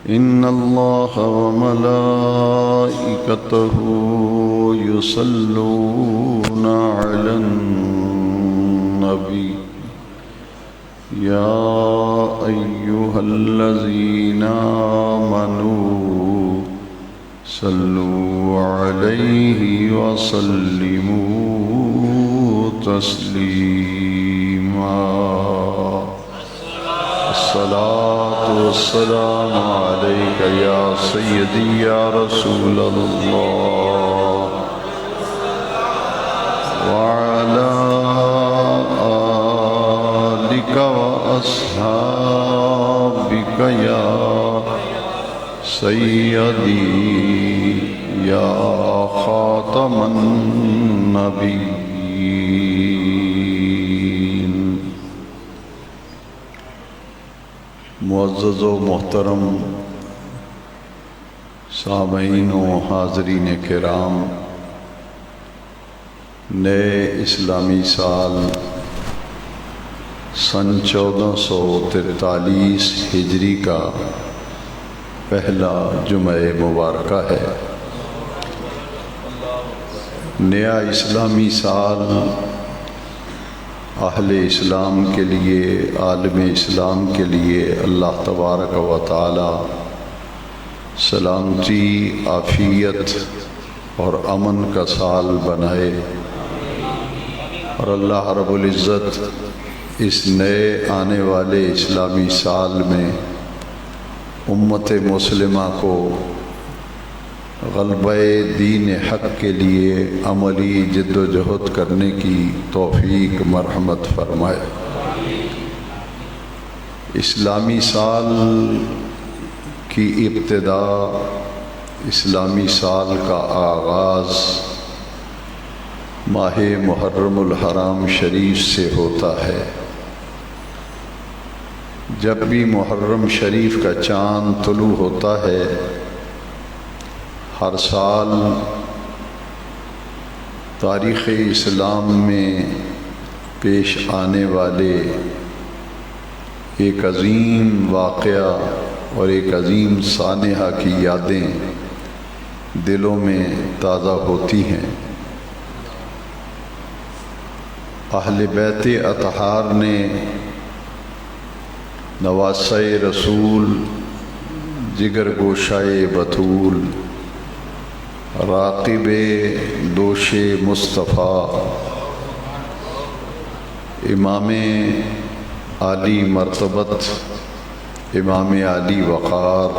إن الله وملائكته يصلون على النبي يا أيها الذين آمنوا صلوا عليه وسلموا تسليما الصلاة والسلام عليك يا سيدي يا رسول الله وعلى آلك وأصحابك يا سيدي يا خاتم النبيين. معزز و محترم سامعین و حاضرین کرام، نئے اسلامی سال سن 1443 ہجری کا پہلا جمعہ مبارکہ ہے۔ نیا اسلامی سال اہل اسلام کے لیے، عالم اسلام کے لیے اللہ تبارک و تعالی سلامتی، عافیت اور امن کا سال بنائے، اور اللہ رب العزت اس نئے آنے والے اسلامی سال میں امت مسلمہ کو غلبہ دین حق کے لیے عملی جد و جہد کرنے کی توفیق مرحمت فرمائے۔ اسلامی سال کی ابتدا، اسلامی سال کا آغاز ماہ محرم الحرام شریف سے ہوتا ہے۔ جب بھی محرم شریف کا چاند طلوع ہوتا ہے، ہر سال تاریخ اسلام میں پیش آنے والے ایک عظیم واقعہ اور ایک عظیم سانحہ کی یادیں دلوں میں تازہ ہوتی ہیں۔ اہل بیت اطہار نے نواسہ رسول، جگر گوشائے بطول، راقب دوش مصطفیٰ، امام عالی مرتبت، امام عالی وقار،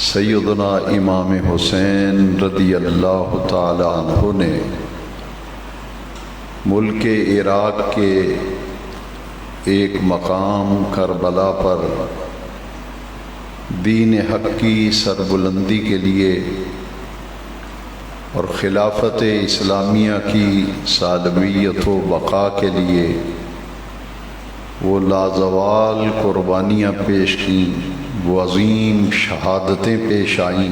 سیدنا امام حسین رضی اللہ تعالی عنہ نے ملک عراق کے ایک مقام کربلا پر دین حق کی سربلندی کے لیے اور خلافت اسلامیہ کی سالمیت و بقا کے لیے وہ لازوال قربانیاں پیش کیں، وہ عظیم شہادتیں پیش آئیں،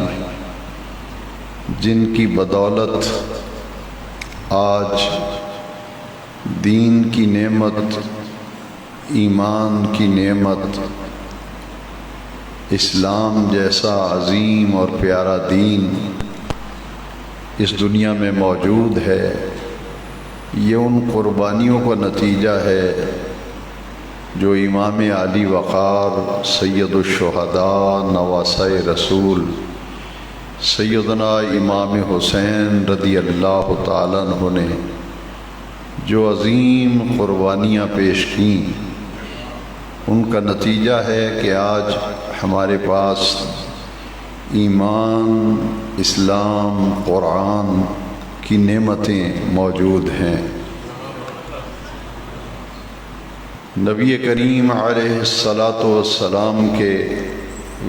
جن کی بدولت آج دین کی نعمت، ایمان کی نعمت، اسلام جیسا عظیم اور پیارا دین اس دنیا میں موجود ہے۔ یہ ان قربانیوں کا نتیجہ ہے جو امام عالی وقار، سید الشہداء، نواسہ رسول، سیدنا امام حسین رضی اللہ تعالیٰ عنہ نے جو عظیم قربانیاں پیش کیں، ان کا نتیجہ ہے کہ آج ہمارے پاس ایمان، اسلام، قرآن کی نعمتیں موجود ہیں۔ نبی کریم علیہ السلام کے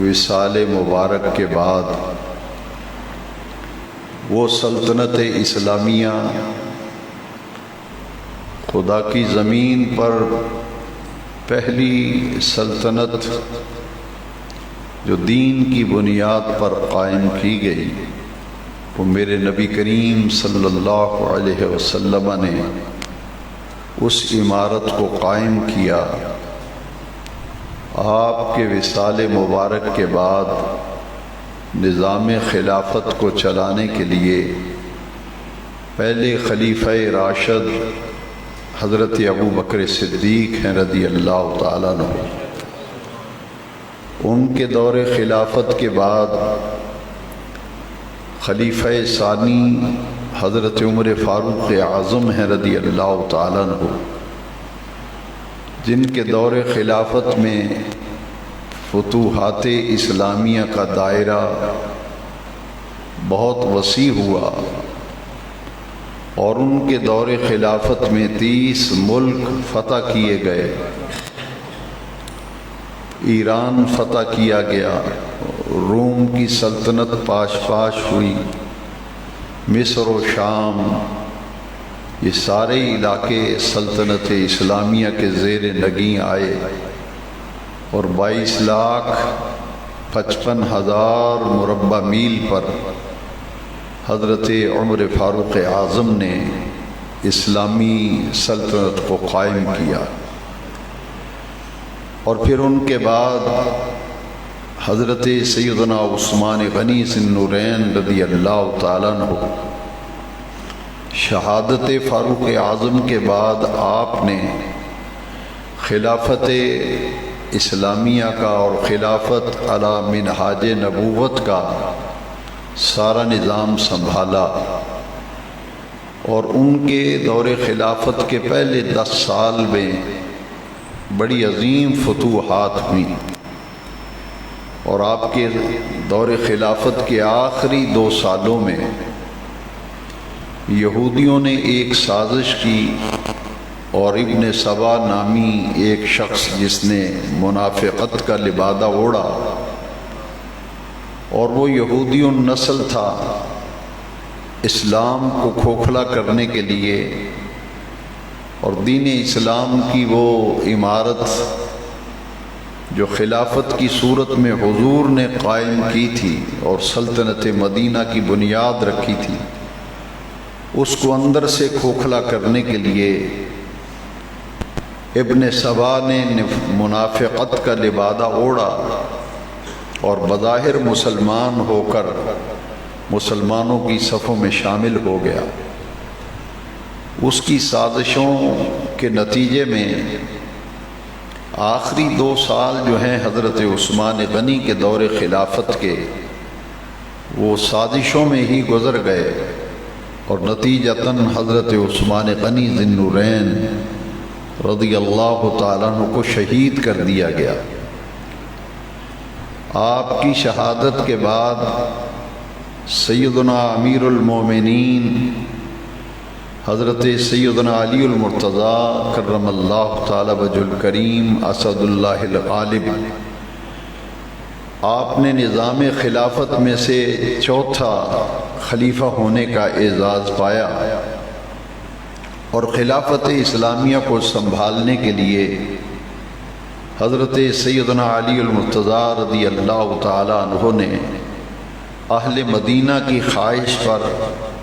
وصال مبارک کے بعد وہ سلطنت اسلامیہ خدا کی زمین پر پہلی سلطنت جو دین کی بنیاد پر قائم کی گئی، وہ میرے نبی کریم صلی اللہ علیہ وسلم نے اس عمارت کو قائم کیا۔ آپ کے وصال مبارک کے بعد نظام خلافت کو چلانے کے لیے پہلے خلیفہ راشد حضرت ابو بکر صدیق ہیں رضی اللہ تعالیٰ عنہ، ان کے دور خلافت کے بعد خلیفہ ثانی حضرت عمر فاروق اعظم ہیں رضی اللہ تعالیٰ عنہ، جن کے دور خلافت میں فتوحات اسلامیہ کا دائرہ بہت وسیع ہوا اور ان کے دور خلافت میں 30 ملک فتح کیے گئے۔ ایران فتح کیا گیا، روم کی سلطنت پاش پاش ہوئی، مصر و شام، یہ سارے علاقے سلطنت اسلامیہ کے زیر نگیں آئے اور 22,55,000 مربع میل پر حضرت عمر فاروق اعظم نے اسلامی سلطنت کو قائم کیا۔ اور پھر ان کے بعد حضرت سیدنا عثمان غنی ذی النورین رضی اللہ تعالیٰ عنہ، شہادت فاروق اعظم کے بعد آپ نے خلافت اسلامیہ کا اور خلافت علی منہاج نبوت کا سارا نظام سنبھالا، اور ان کے دور خلافت کے پہلے 10 سال میں بڑی عظیم فتوحات ہوئیں، اور آپ کے دور خلافت کے آخری 2 سالوں میں یہودیوں نے ایک سازش کی اور ابن سبا نامی ایک شخص جس نے منافقت کا لبادہ اوڑھا اور وہ یہودی النسل تھا، اسلام کو کھوکھلا کرنے کے لیے اور دین اسلام کی وہ عمارت جو خلافت کی صورت میں حضور نے قائم کی تھی اور سلطنت مدینہ کی بنیاد رکھی تھی، اس کو اندر سے کھوکھلا کرنے کے لیے ابن سبا نے منافقت کا لبادہ اوڑھا اور بظاہر مسلمان ہو کر مسلمانوں کی صفوں میں شامل ہو گیا۔ اس کی سازشوں کے نتیجے میں آخری 2 سال جو ہیں حضرت عثمان غنی کے دور خلافت کے، وہ سازشوں میں ہی گزر گئے اور نتیجتاً حضرت عثمان غنی ذی النورین رضی اللہ تعالیٰ عنہ کو شہید کر دیا گیا۔ آپ کی شہادت کے بعد سیدنا امیر المومنین حضرت سیدنا علی المرتضیٰ کرم اللہ تعالی وجہ الکریم اسد اللہ الغالب، آپ نے نظام خلافت میں سے 4تھا خلیفہ ہونے کا اعزاز پایا، اور خلافت اسلامیہ کو سنبھالنے کے لیے حضرت سیدنا علی المرتضیٰ رضی اللہ تعالی عنہ نے اہل مدینہ کی خواہش پر،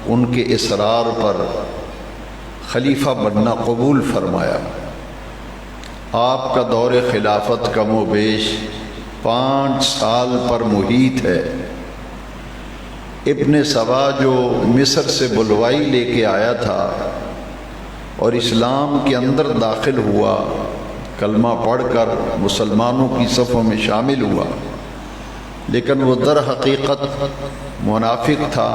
ان کے اصرار پر خلیفہ بننا قبول فرمایا۔ آپ کا دور خلافت کم و بیش 5 سال پر محیط ہے۔ ابن سبا جو مصر سے بلوائی لے کے آیا تھا اور اسلام کے اندر داخل ہوا، کلمہ پڑھ کر مسلمانوں کی صفوں میں شامل ہوا، لیکن وہ در حقیقت منافق تھا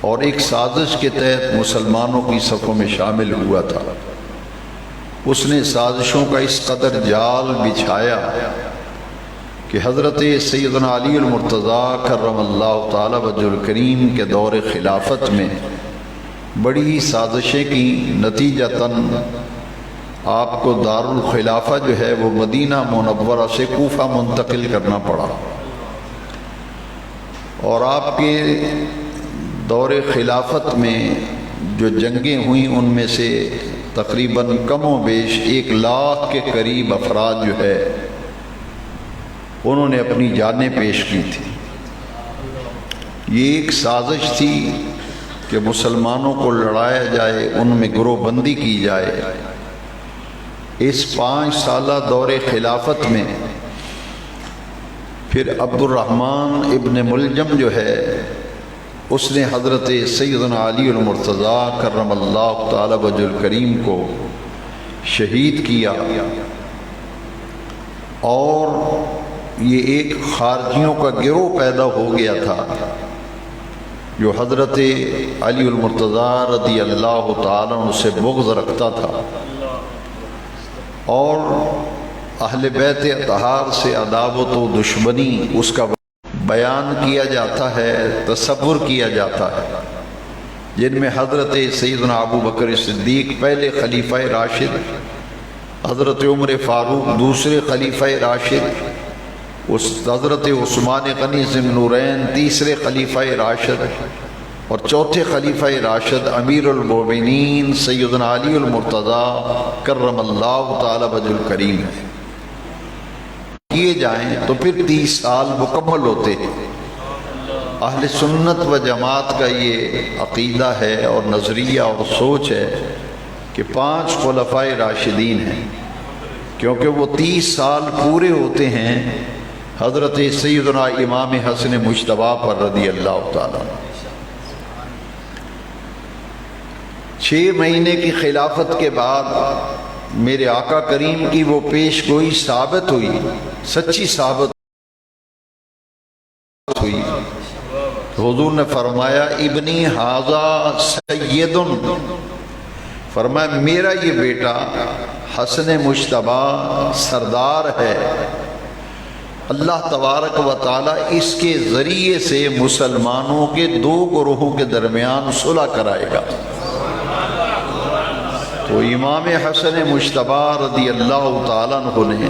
اور ایک سازش کے تحت مسلمانوں کی صفوں میں شامل ہوا تھا۔ اس نے سازشوں کا اس قدر جال بچھایا کہ حضرت سیدنا علی المرتضیٰ کرم اللہ تعالی وجہ الکریم کے دور خلافت میں بڑی سازشیں کی، نتیجتاً آپ کو دارالخلافہ جو ہے وہ مدینہ منورہ سے کوفہ منتقل کرنا پڑا، اور آپ کے دور خلافت میں جو جنگیں ہوئیں ان میں سے تقریباً کم و بیش 1 لاکھ کے قریب افراد جو ہے انہوں نے اپنی جانیں پیش کی تھی۔ یہ ایک سازش تھی کہ مسلمانوں کو لڑایا جائے، ان میں گروہ بندی کی جائے، اس 5 سالہ دور خلافت میں پھر عبد الرحمن ابن ملجم جو ہے اس نے حضرت سیدنا علی المرتضیٰ کرم اللہ تعالی وجہ الکریم کو شہید کیا، اور یہ ایک خارجیوں کا گروہ پیدا ہو گیا تھا جو حضرت علی المرتضیٰ رضی اللہ تعالیٰ عنہ سے بغض رکھتا تھا، اور اہل بیت اطہار سے عداوت و دشمنی اس کا بیان کیا جاتا ہے، تصور کیا جاتا ہے، جن میں حضرت سیدنا ابو بکر صدیق پہلے خلیفہ راشد، حضرت عمر فاروق دوسرے خلیفہ راشد، حضرت عثمان غنی ذی النورین تیسرے خلیفہ راشد، اور چوتھے خلیفہ راشد امیر المومنین سیدنا علی المرتضیٰ کرم اللہ تعالی وجہ الکریم کیے جائیں تو پھر 30 سال مکمل ہوتے ہیں۔ اہل سنت و جماعت کا یہ عقیدہ ہے اور نظریہ اور سوچ ہے کہ 5 خلفائے راشدین ہیں، کیونکہ وہ 30 سال پورے ہوتے ہیں حضرت سیدنا امام حسن مجتبیٰ پر رضی اللہ تعالیٰ۔ 6 مہینے کی خلافت کے بعد میرے آقا کریم کی وہ پیش گوئی ثابت ہوئی، سچی ثابت ہوئی۔ حضور نے فرمایا ابنی ھذا سید، فرمایا میرا یہ بیٹا حسن مجتبیٰ سردار ہے، اللہ تبارک و تعالی اس کے ذریعے سے مسلمانوں کے 2 گروہوں کے درمیان صلح کرائے گا۔ تو امام حسن مجتبیٰ رضی اللہ تعالیٰ عنہ نے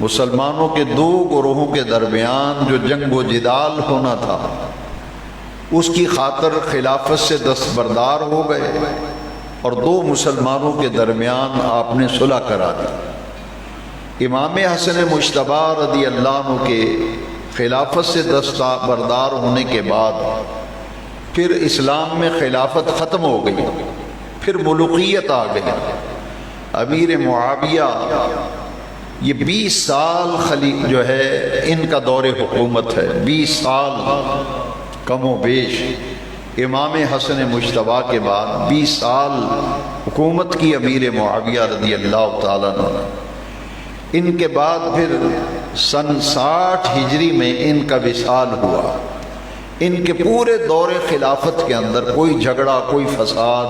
مسلمانوں کے 2 گروہوں کے درمیان جو جنگ و جدال ہونا تھا اس کی خاطر خلافت سے دستبردار ہو گئے، اور 2 مسلمانوں کے درمیان آپ نے صلح کرا دی۔ امام حسن مجتبیٰ رضی اللہ عنہ کے خلافت سے دستبردار ہونے کے بعد پھر اسلام میں خلافت ختم ہو گئی، پھر ملوکیت آ گئی۔ امیر معاویہ یہ 20 سال جو ہے ان کا دور حکومت ہے، 20 سال کم و بیش۔ امام حسن مجتبیٰ کے بعد 20 سال حکومت کی امیر معاویہ رضی اللہ تعالیٰ عنہ۔ ان کے بعد پھر سن 60 ہجری میں ان کا وصال ہوا۔ ان کے پورے دور خلافت کے اندر کوئی جھگڑا، کوئی فساد،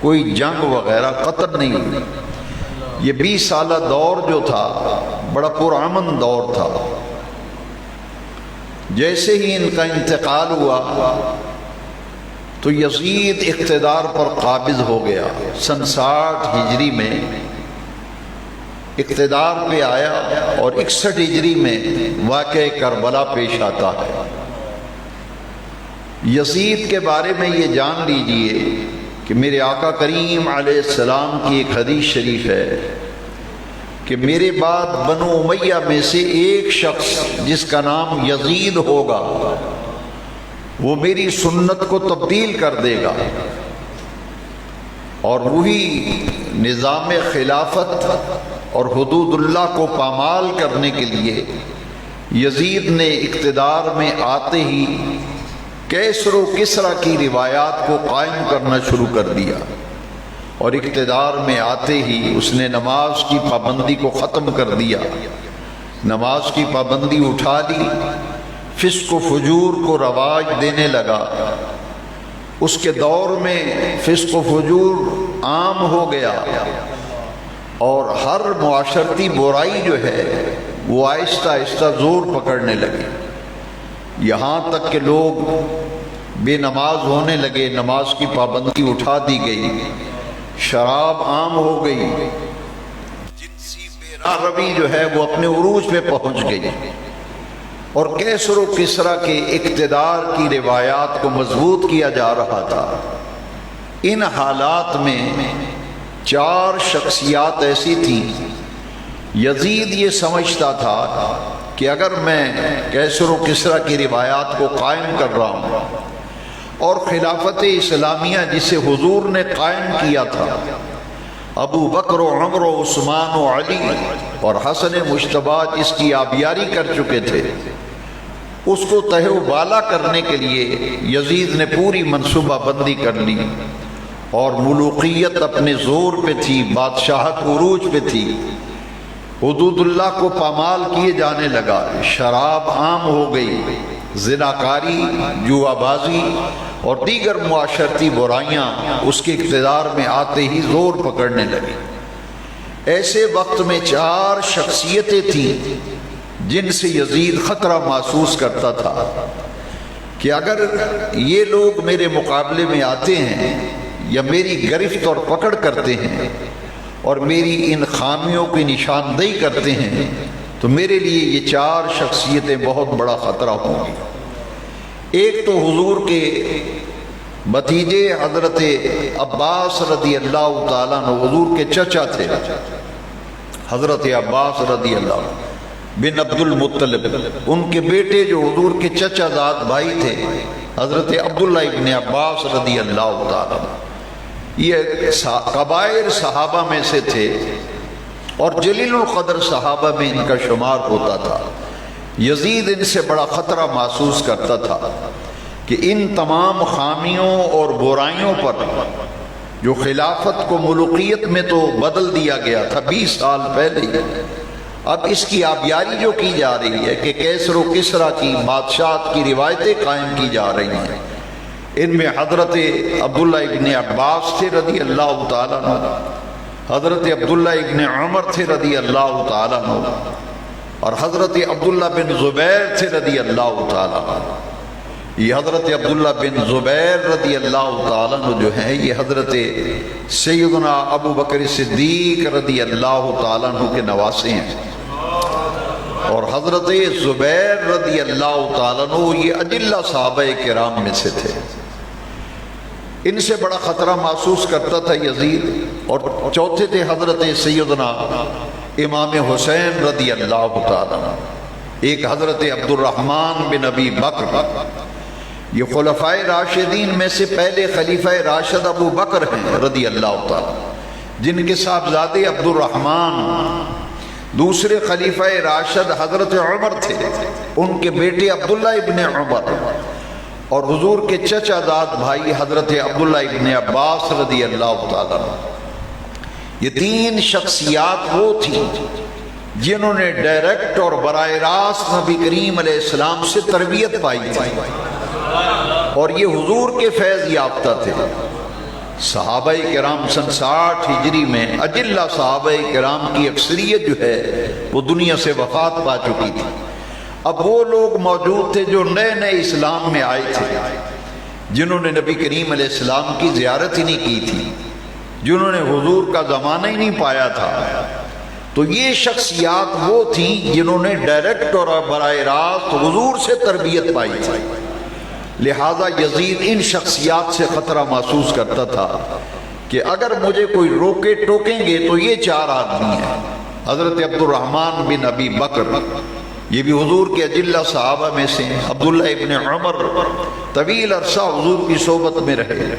کوئی جنگ وغیرہ قطع نہیں ہوئی۔ یہ 20 سالہ دور جو تھا بڑا پرامن دور تھا۔ جیسے ہی ان کا انتقال ہوا تو یزید اقتدار پر قابض ہو گیا۔ سن 60 ہجری میں اقتدار پہ آیا، اور 61 ہجری میں واقعہ کربلا پیش آتا ہے۔ یزید کے بارے میں یہ جان لیجئے کہ میرے آقا کریم علیہ السلام کی ایک حدیث شریف ہے کہ میرے بعد بنو امیہ میں سے ایک شخص جس کا نام یزید ہوگا وہ میری سنت کو تبدیل کر دے گا، اور وہی نظام خلافت اور حدود اللہ کو پامال کرنے کے لیے یزید نے اقتدار میں آتے ہی کیسر و کسرا کی روایات کو قائم کرنا شروع کر دیا، اور اقتدار میں آتے ہی اس نے نماز کی پابندی کو ختم کر دیا، نماز کی پابندی اٹھا لی، فسق و فجور کو رواج دینے لگا۔ اس کے دور میں فسق و فجور عام ہو گیا، اور ہر معاشرتی برائی جو ہے وہ آہستہ آہستہ زور پکڑنے لگی، یہاں تک کہ لوگ بے نماز ہونے لگے، نماز کی پابندی اٹھا دی گئی، شراب عام ہو گئی، جنسی بے روی جو ہے وہ اپنے عروج پہ پہنچ گئی، اور کیسر و کسرا کے اقتدار کی روایات کو مضبوط کیا جا رہا تھا۔ ان حالات میں 4 شخصیات ایسی تھیں۔ یزید یہ سمجھتا تھا کہ اگر میں کیسر و کسرا کی روایات کو قائم کر رہا ہوں اور خلافت اسلامیہ جسے حضور نے قائم کیا تھا ابو بکر و عمر و عثمان و علی اور حسن مجتبی جس کی آبیاری کر چکے تھے، اس کو تہہ و بالا کرنے کے لیے یزید نے پوری منصوبہ بندی کر لی، اور ملوکیت اپنے زور پہ تھی، بادشاہت عروج پہ تھی، حدود اللہ کو پامال کیے جانے لگا، شراب عام ہو گئی، زناکاری، جوا بازی اور دیگر معاشرتی برائیاں اس کے اقتدار میں آتے ہی زور پکڑنے لگی۔ ایسے وقت میں 4 شخصیتیں تھیں جن سے یزید خطرہ محسوس کرتا تھا کہ اگر یہ لوگ میرے مقابلے میں آتے ہیں یا میری گرفت اور پکڑ کرتے ہیں اور میری ان خامیوں کی نشاندہی کرتے ہیں تو میرے لیے یہ 4 شخصیتیں بہت بڑا خطرہ ہوں گی۔ ایک تو حضور کے بھتیجے حضرت عباس رضی اللہ تعالیٰ عنہ، حضور کے چچا تھے حضرت عباس رضی اللہ بن عبد المطلب، ان کے بیٹے جو حضور کے چچا زاد بھائی تھے حضرت عبداللہ ابن عباس رضی اللہ تعالیٰ عنہ، یہ کبائر صحابہ میں سے تھے اور جلیل القدر صحابہ میں ان کا شمار ہوتا تھا۔ یزید ان سے بڑا خطرہ محسوس کرتا تھا کہ ان تمام خامیوں اور برائیوں پر جو خلافت کو ملوکیت میں تو بدل دیا گیا تھا 20 سال پہلے، اب اس کی آبیاری جو کی جا رہی ہے کہ کیسر و کسریٰ کی بادشاہت کی روایتیں قائم کی جا رہی ہیں، ان میں حضرت عبداللہ ابن عباس تھے رضی اللہ تعالیٰ عنہ، حضرت عبداللہ ابن عمر تھے رضی اللہ تعالیٰ عنہ، اور حضرت عبداللہ بن زبیر تھے رضی اللہ تعالیٰ عنہ۔ یہ حضرت عبداللہ بن زبیر رضی اللہ تعالیٰ عنہ جو ہیں یہ حضرت سیدنا ابو بکر صدیق رضی اللہ تعالیٰ عنہ کے نواسے ہیں، اور حضرت زبیر رضی اللہ تعالیٰ عنہ یہ اجلہ صحابہ کرام میں سے تھے۔ ان سے بڑا خطرہ محسوس کرتا تھا یزید۔ اور چوتھے تھے حضرت سیدنا امام حسین رضی اللہ تعالیٰ عنہ، ایک حضرت عبد الرحمن بن ابی بکر، یہ خلفائے راشدین میں سے پہلے خلیفہ راشد ابو بکر ہیں رضی اللہ تعالیٰ، جن کے صاحبزادے عبد الرحمن دوسرے خلیفہ راشد حضرت عمر تھے، ان کے بیٹے عبداللہ ابن عمر، اور حضور کے چچا زاد بھائی حضرت عبداللہ ابن عباس رضی اللہ تعالیٰ عنہ۔ یہ 3 شخصیات وہ تھیں جنہوں نے ڈائریکٹ اور براہ راست نبی کریم علیہ السلام سے تربیت پائی تھی، اور یہ حضور کے فیض یافتہ تھے۔ صحابہ کرام سن 60 ہجری میں اجلہ صحابہ کرام کی اکثریت جو ہے وہ دنیا سے وفات پا چکی تھی۔ اب وہ لوگ موجود تھے جو نئے نئے اسلام میں آئے تھے، جنہوں نے نبی کریم علیہ السلام کی زیارت ہی نہیں کی تھی، جنہوں نے حضور کا زمانہ ہی نہیں پایا تھا۔ تو یہ شخصیات وہ تھیں جنہوں نے ڈائریکٹ اور براہ راست حضور سے تربیت پائی تھی، لہذا یزید ان شخصیات سے خطرہ محسوس کرتا تھا کہ اگر مجھے کوئی روکے ٹوکیں گے تو یہ 4 آدمی ہیں۔ حضرت عبد الرحمن بن ابی بکر، یہ بھی حضور کے اجلہ صحابہ میں سے ہیں۔ عبداللہ ابن عمر طویل عرصہ حضور کی صحبت میں رہے۔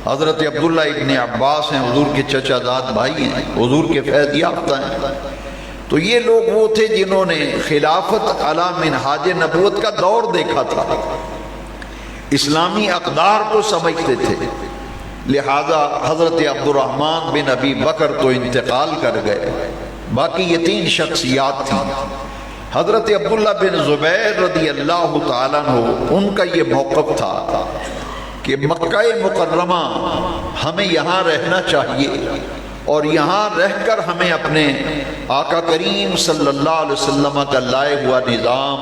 حضرت عبداللہ ابن عباس ہیں، حضور کے چچا زاد بھائی ہیں، حضور کے فیض یافتہ ہیں۔ تو یہ لوگ وہ تھے جنہوں نے خلافت علی منہاج نبوت کا دور دیکھا تھا، اسلامی اقدار کو سمجھتے تھے، لہذا حضرت عبد الرحمن بن ابی بکر تو انتقال کر گئے، باقی یہ 3 شخصیات تھیں۔ حضرت عبداللہ بن زبیر رضی اللہ تعالیٰ عنہ، ان کا یہ موقف تھا کہ مکہ مکرمہ ہمیں یہاں رہنا چاہیے، اور یہاں رہ کر ہمیں اپنے آقا کریم صلی اللہ علیہ وسلم کا لائے ہوا نظام،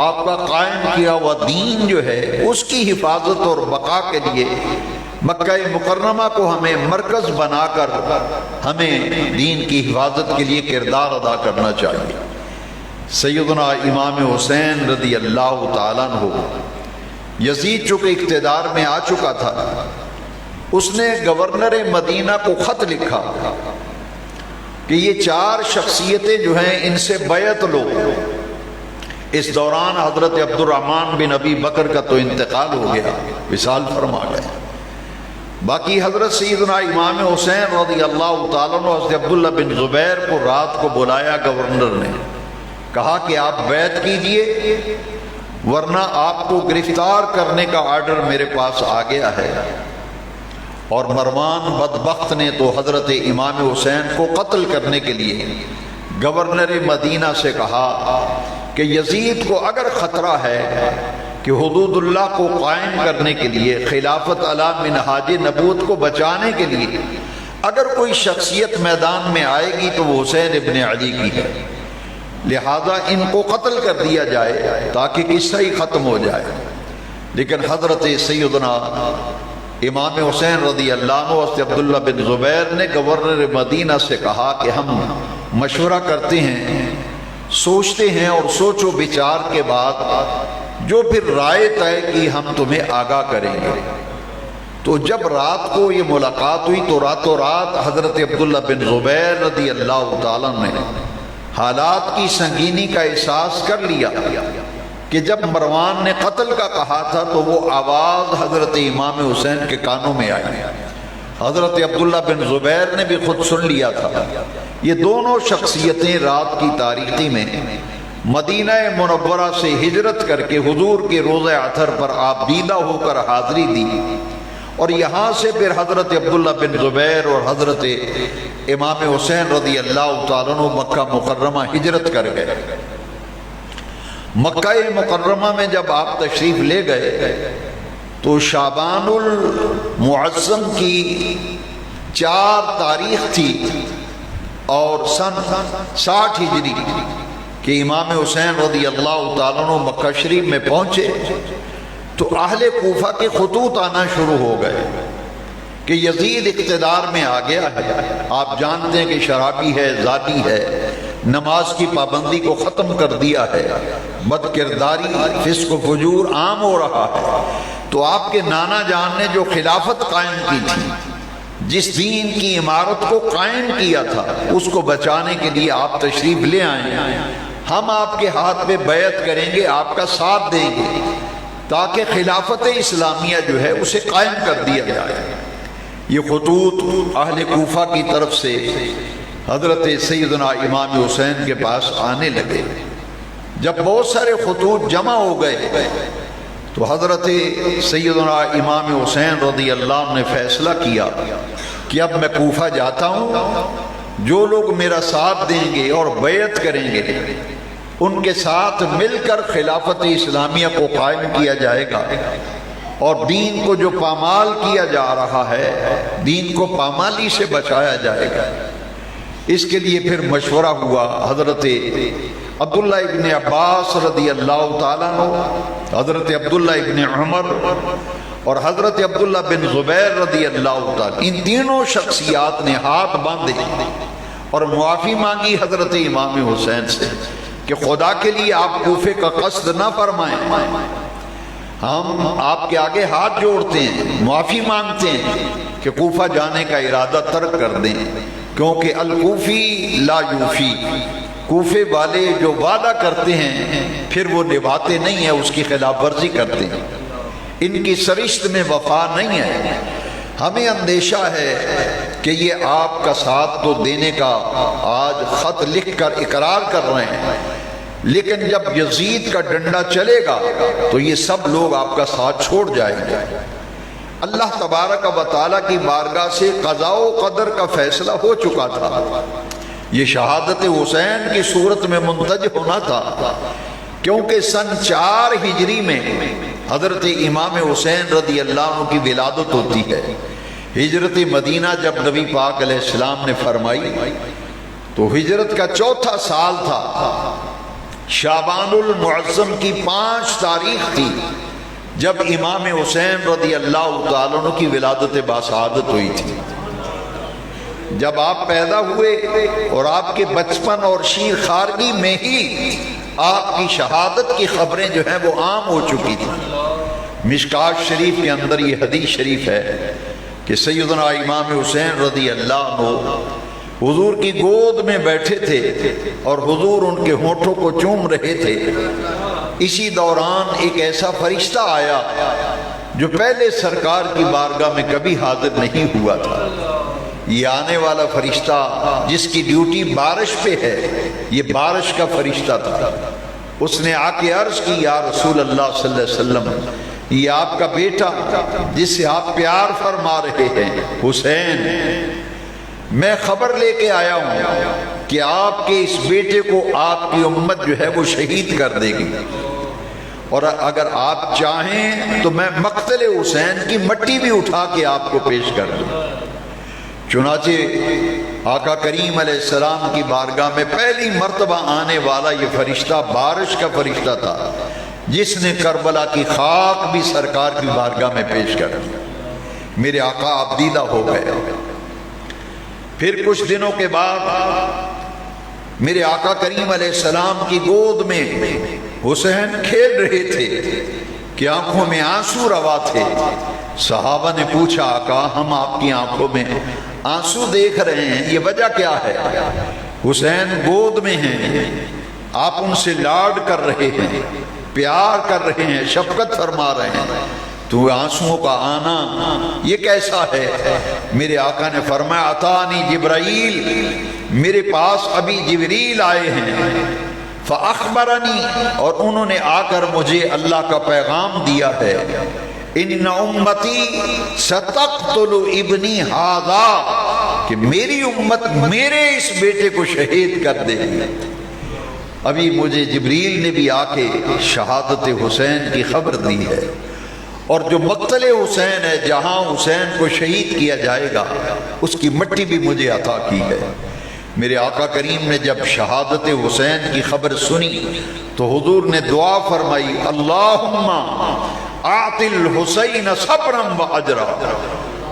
آپ کا قائم کیا ہوا دین جو ہے اس کی حفاظت اور بقا کے لیے مکہ مکرمہ کو ہمیں مرکز بنا کر ہمیں دین کی حفاظت کے لیے کردار ادا کرنا چاہیے۔ سیدنا امام حسین رضی اللہ تعالیٰ عنہ، یزید چونکہ اقتدار میں آ چکا تھا، اس نے گورنر مدینہ کو خط لکھا کہ یہ 4 شخصیتیں جو ہیں ان سے بیعت لو۔ اس دوران حضرت عبد الرحمن بن ابی بکر کا تو انتقال ہو گیا، وصال فرما گئے۔ باقی حضرت سیدنا امام حسین رضی اللہ تعالیٰ عنہ حضرت عبداللہ بن زبیر کو رات کو بلایا گورنر نے، کہا کہ آپ بیعت کیجئے ورنہ آپ کو گرفتار کرنے کا آرڈر میرے پاس آ گیا ہے۔ اور مروان بدبخت نے تو حضرت امام حسین کو قتل کرنے کے لیے گورنر مدینہ سے کہا کہ یزید کو اگر خطرہ ہے کہ حدود اللہ کو قائم کرنے کے لیے، خلافت علی منہاج نبوت کو بچانے کے لیے اگر کوئی شخصیت میدان میں آئے گی تو وہ حسین ابن علی کی ہے، لہذا ان کو قتل کر دیا جائے تاکہ قصہ ہی ختم ہو جائے۔ لیکن حضرت سیدنا امام حسین رضی اللہ عنہ حضرت عبداللہ بن زبیر نے گورنر مدینہ سے کہا کہ ہم مشورہ کرتے ہیں، سوچتے ہیں، اور سوچ و بچار کے بعد جو پھر رائے طے کی ہم تمہیں آگاہ کریں گے۔ تو جب رات کو یہ ملاقات ہوئی تو راتوں رات حضرت عبداللہ بن زبیر رضی اللہ تعالیٰ نے حالات کی سنگینی کا احساس کر لیا کہ جب مروان نے قتل کا کہا تھا تو وہ آواز حضرت امام حسین کے کانوں میں آئی، حضرت عبداللہ بن زبیر نے بھی خود سن لیا تھا۔ یہ دونوں شخصیتیں رات کی تاریکی میں مدینہ منورہ سے ہجرت کر کے حضور کے روضہ اطہر پر آپ دیدہ ہو کر حاضری دی، اور یہاں سے پھر حضرت عبداللہ بن زبیر اور حضرت امام حسین رضی اللہ تعالیٰ عنہ مکہ مکرمہ ہجرت کر گئے۔ مکہ مکرمہ میں جب آپ تشریف لے گئے تو شعبان المعظم کی 4 تاریخ تھی اور سن 60 ہجری کہ امام حسین رضی اللہ تعالیٰ عنہ مکہ شریف میں پہنچے تو اہل کوفہ کے خطوط آنا شروع ہو گئے کہ یزید اقتدار میں آ گیا ہے، آپ جانتے ہیں کہ شرابی ہے، زانی ہے، نماز کی پابندی کو ختم کر دیا ہے، بد کرداری، فسق و فجور عام ہو رہا ہے۔ تو آپ کے نانا جان نے جو خلافت قائم کی تھی، جس دین کی عمارت کو قائم کیا تھا، اس کو بچانے کے لیے آپ تشریف لے آئیں، ہم آپ کے ہاتھ میں بیعت کریں گے، آپ کا ساتھ دیں گے تاکہ خلافت اسلامیہ جو ہے اسے قائم کر دیا جائے۔ یہ خطوط اہل کوفہ کی طرف سے حضرت سیدنا امام حسین کے پاس آنے لگے۔ جب بہت سارے خطوط جمع ہو گئے تو حضرت سیدنا امام حسین رضی اللہ عنہ نے فیصلہ کیا کہ اب میں کوفہ جاتا ہوں، جو لوگ میرا ساتھ دیں گے اور بیعت کریں گے ان کے ساتھ مل کر خلافت اسلامیہ کو قائم کیا جائے گا، اور دین کو جو پامال کیا جا رہا ہے، دین کو پامالی سے بچایا جائے گا۔ اس کے لیے پھر مشورہ ہوا، حضرت عبداللہ ابن عباس رضی اللہ تعالیٰ عنہ، حضرت عبداللہ ابن عمر اور حضرت عبداللہ بن زبیر رضی اللہ تعالیٰ، ان تینوں شخصیات نے ہاتھ باندھے اور معافی مانگی حضرت امام حسین سے کہ خدا کے لیے آپ کوفے کا قصد نہ فرمائیں، ہم آپ کے آگے ہاتھ جوڑتے ہیں، معافی مانگتے ہیں کہ کوفہ جانے کا ارادہ ترک کر دیں، کیونکہ الکوفی لا یوفی، کوفے والے جو وعدہ کرتے ہیں پھر وہ نبھاتے نہیں ہیں، اس کی خلاف ورزی کرتے ہیں، ان کی سرشت میں وفا نہیں ہے۔ ہمیں اندیشہ ہے کہ یہ آپ کا ساتھ تو دینے کا آج خط لکھ کر اقرار کر رہے ہیں، لیکن جب یزید کا ڈنڈا چلے گا تو یہ سب لوگ آپ کا ساتھ چھوڑ جائیں گے۔ اللہ تبارک و تعالیٰ کی بارگاہ سے قضاء و قدر کا فیصلہ ہو چکا تھا، یہ شہادت حسین کی صورت میں منتج ہونا تھا، کیونکہ سن 4 ہجری میں حضرت امام حسین رضی اللہ عنہ کی ولادت ہوتی ہے۔ ہجرت مدینہ جب نبی پاک علیہ السلام نے فرمائی تو ہجرت کا 4تھا سال تھا، شعبان المعظم کی 5 تاریخ تھی جب امام حسین رضی اللہ تعالیٰ عنہ کی ولادت باسعادت ہوئی تھی۔ جب آپ پیدا ہوئے اور آپ کے بچپن اور شیر خارگی میں ہی آپ کی شہادت کی خبریں جو ہیں وہ عام ہو چکی تھی۔ مشکات شریف کے اندر یہ حدیث شریف ہے کہ سیدنا امام حسین رضی اللہ عنہ حضور کی گود میں بیٹھے تھے اور حضور ان کے ہونٹوں کو چوم رہے تھے۔ اسی دوران ایک ایسا فرشتہ آیا جو پہلے سرکار کی بارگاہ میں کبھی حاضر نہیں ہوا تھا۔ یہ آنے والا فرشتہ جس کی ڈیوٹی بارش پہ ہے، یہ بارش کا فرشتہ تھا۔ اس نے آ کے عرض کی، یا رسول اللہ صلی اللہ علیہ وسلم، یہ آپ کا بیٹا جس سے آپ پیار فرما رہے ہیں، حسین، میں خبر لے کے آیا ہوں کہ آپ کے اس بیٹے کو آپ کی امت جو ہے وہ شہید کر دے گی، اور اگر آپ چاہیں تو میں مقتل حسین کی مٹی بھی اٹھا کے آپ کو پیش کر دوں۔ چنانچہ آقا کریم علیہ السلام کی بارگاہ میں پہلی مرتبہ آنے والا یہ فرشتہ بارش کا فرشتہ تھا، جس نے کربلا کی خاک بھی سرکار کی بارگاہ میں پیش کر دی۔ میرے آقا عبدیدہ ہو گئے۔ پھر کچھ دنوں کے بعد میرے آقا کریم علیہ السلام کی گود میں حسین کھیل رہے تھے کہ آنکھوں میں آنسو روا تھے۔ صحابہ نے پوچھا، آقا ہم آپ کی آنکھوں میں آنسو دیکھ رہے ہیں، یہ وجہ کیا ہے؟ حسین گود میں ہیں، آپ ان سے لاڈ کر رہے ہیں، پیار کر رہے ہیں، شفقت فرما رہے ہیں، تو آنسوؤں کا آنا یہ کیسا ہے؟ میرے آقا نے فرمایا، اتانی جبرائیل، میرے پاس ابھی جبریل آئے ہیں، فاخبرنی، اور انہوں نے آ کر مجھے اللہ کا پیغام دیا ہے، ان امتی ستقتل ابنی ھذا، کہ میری امت میرے اس بیٹے کو شہید کر دے گی۔ ابھی مجھے جبریل نے بھی آ کے شہادت حسین کی خبر دی ہے، اور جو مقتل حسین ہے، جہاں حسین کو شہید کیا جائے گا، اس کی مٹی بھی مجھے عطا کی ہے۔ میرے آقا کریم نے جب شہادت حسین کی خبر سنی تو حضور نے دعا فرمائی، اللہم آت الحسین صبرا و اجرا،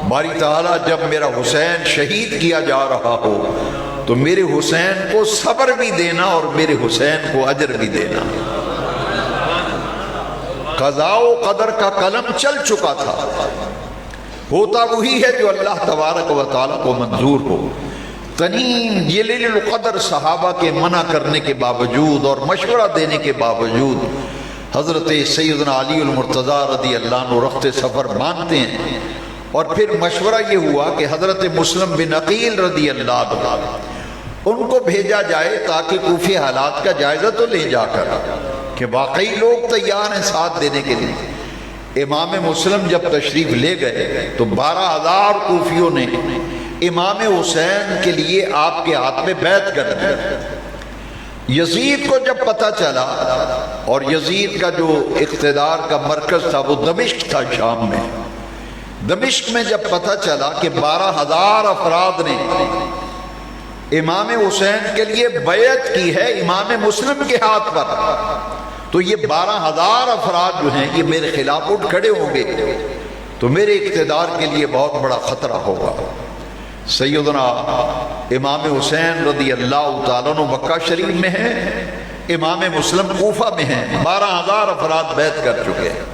باری تعالیٰ جب میرا حسین شہید کیا جا رہا ہو تو میرے حسین کو صبر بھی دینا اور میرے حسین کو اجر بھی دینا۔ قضاء و قدر کا قلم چل چکا تھا، ہوتا وہی ہے جو اللہ تبارک و تعالیٰ کو منظور ہو۔ تنین جلیل القدر صحابہ کے منع کرنے کے باوجود اور مشورہ دینے کے باوجود حضرت سیدنا علی المرتضیٰ رضی اللہ عنہ رخت سفر مانتے ہیں، اور پھر مشورہ یہ ہوا کہ حضرت مسلم بن عقیل رضی اللہ عنہ ان کو بھیجا جائے تاکہ کوفی حالات کا جائزہ تو لے جا کر کہ واقعی لوگ تیار ہیں ساتھ دینے کے لیے۔ امام مسلم جب تشریف لے گئے تو 12,000 کوفیوں نے امام حسین کے لیے آپ کے ہاتھ میں بیعت کر دی۔ یزید کو جب پتہ چلا، اور یزید کا جو اقتدار کا مرکز تھا وہ دمشق تھا شام میں، دمشق میں جب پتہ چلا کہ 12,000 افراد نے امام حسین کے لیے بیعت کی ہے امام مسلم کے ہاتھ پر، تو یہ 12,000 افراد جو ہیں یہ میرے خلاف اٹھ کھڑے ہوں گے تو میرے اقتدار کے لیے بہت بڑا خطرہ ہوگا۔ سیدنا امام حسین رضی اللہ تعالیٰ عنہ مکہ شریف میں ہیں، امام مسلم کوفہ میں ہیں، 12,000 افراد بیعت کر چکے ہیں۔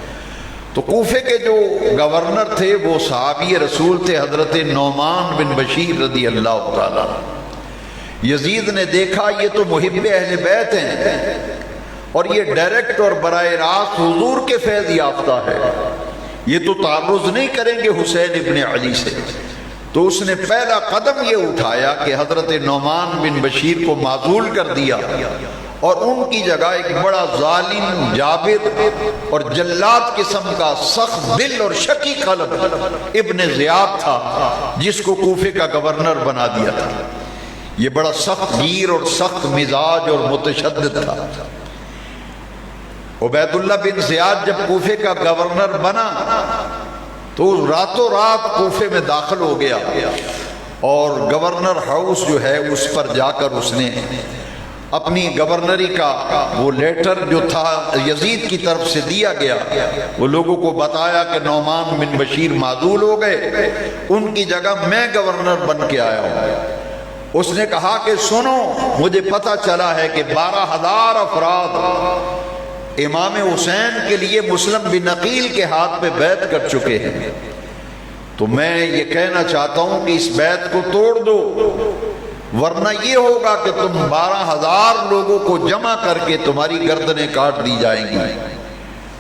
تو کوفے کے جو گورنر تھے وہ صحابی رسول تھے حضرت نعمان بن بشیر رضی اللہ تعالیٰ عنہ۔ یزید نے دیکھا یہ تو محب اہل بیت ہیں اور یہ ڈائریکٹ اور براہ راست حضور کے فیض یافتہ ہے، یہ تو تعرض نہیں کریں گے حسین ابن علی سے۔ تو اس نے پہلا قدم یہ اٹھایا کہ حضرت نعمان بن بشیر کو معزول کر دیا، اور ان کی جگہ ایک بڑا ظالم جابر اور جلاد قسم کا سخت دل اور شکی قلب ابن زیاد تھا، جس کو کوفے کا گورنر بنا دیا تھا۔ یہ بڑا سخت گیر اور سخت مزاج اور متشدد تھا۔ عبید اللہ بن زیاد جب کوفے کا گورنر بنا تو راتوں رات کوفے میں داخل ہو گیا، اور گورنر ہاؤس جو ہے اس پر جا کر اس نے اپنی گورنری کا وہ لیٹر جو تھا یزید کی طرف سے دیا گیا، وہ لوگوں کو بتایا کہ نعمان بن بشیر معزول ہو گئے، ان کی جگہ میں گورنر بن کے آیا ہوں۔ اس نے کہا کہ سنو، مجھے پتہ چلا ہے کہ 12,000 افراد امام حسین کے لیے مسلم بن عقیل کے ہاتھ پہ بیعت کر چکے ہیں، تو میں یہ کہنا چاہتا ہوں کہ اس بیعت کو توڑ دو، ورنہ یہ ہوگا کہ تم 12,000 لوگوں کو جمع کر کے تمہاری گردنیں کاٹ دی جائیں گی۔